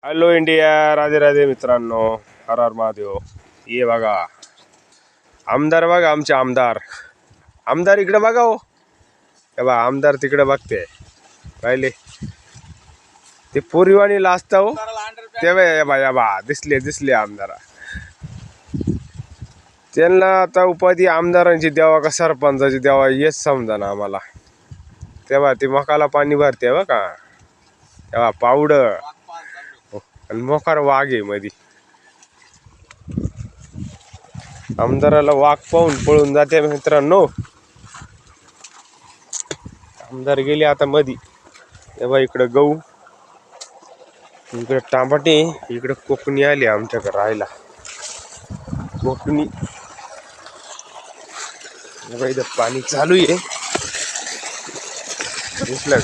Hello India, Radhe Radhe मित्रांनो, हर हर महादेव. ये बघा आमदार, बघा आमचे आमदार. आमदार इकडे बघा हो. हे बघा आमदार तिकडे बघते राहिले ते पोरीवाणी लाजता हो. ते बा दिसले आमदार. त्यांना आता उपाधी आमदारांची द्यावा का सरपंचाची द्यावा हेच समजा ना आम्हाला. तेव्हा ते मकाला पाणी भरते बघा, तेव्हा पावडं आणि मोकार वाघ आहे मधी. आमदाराला वाघ पाहून पळून जाते मित्रांनो. आमदार गेले आता मधी. तेव्हा इकडे गहू, इकडे टमाटे, इकडे कोकणी आली आमच्याकडे राहायला. कोकणी इथं पाणी चालू आहे. दिसलं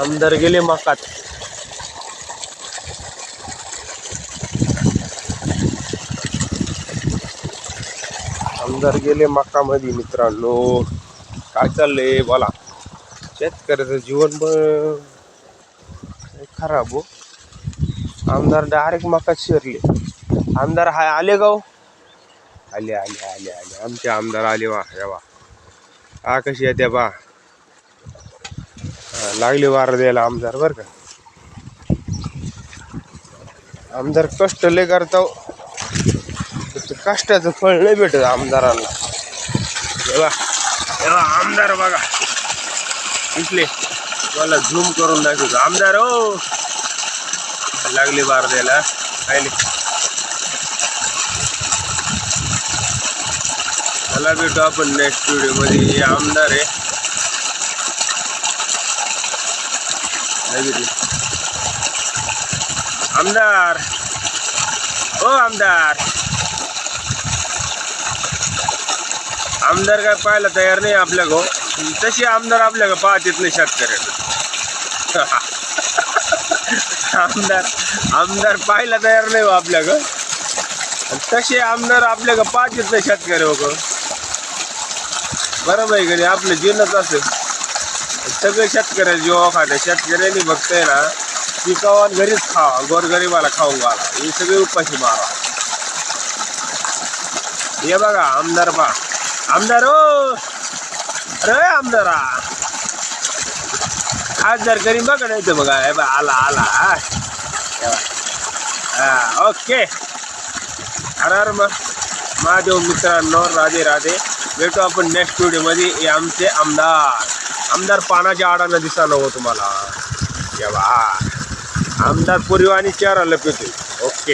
आमदार गेले मकात. आमदार गेले मकामध्ये मित्रांनो. काय चाललंय बोला. शेतकऱ्याचं जीवन खराब हो. आमदार डायरेक्ट मकात शिरले. आमदार हाय आले गाव. आले आले आले आले आमचे आमदार आले. वा हा कशी येते बा. लागले वार द्यायला आमदार बर का. आमदार कष्ट लय करतो, कष्टाचं फळ नाही भेटत आमदारांना. तेव्हा आमदार बघा इथले, मला झूम करून दाखवतो. आमदार हो लागले वार द्यायला. आले मला भेटू आपण नेक्स्ट व्हिडिओ मध्ये. हे आमदार आहे. आमदार ओ आमदार. आमदार काय पाहायला तयार नाही आपल्या गो. तशी आमदार आपल्या का पाहत येत नाही शेतकऱ्याला. आमदार पाहायला तयार नाही हो आपल्या ग. तसे आमदार आपल्या का पाहत येत नाही शेतकरी हो. बरोबर आहे का. आपलं जीवनच असेल. सगळे शेतकऱ्याला जेव्हा खाते. शेतकऱ्यांनी बघताय ना पिकावा घरीच खावा, गोरगरीबाला खाऊन घाला. हे सगळे उपाशी मारा. हे बघा आमदार बा. आमदार हो अरे आमदारा खासदार करीन बघा. नाही तर बघा हे बा आला आला. ओके. हर हर महादेव मित्रांनो, राधे राधे. भेटू आपण नेक्स्ट व्हिडिओ मध्ये. हे आमचे आमदार पानाच्या आडानं दिसायला हो तुम्हाला. आमदार पुरीवाणी चेहरा लपवते. ओके.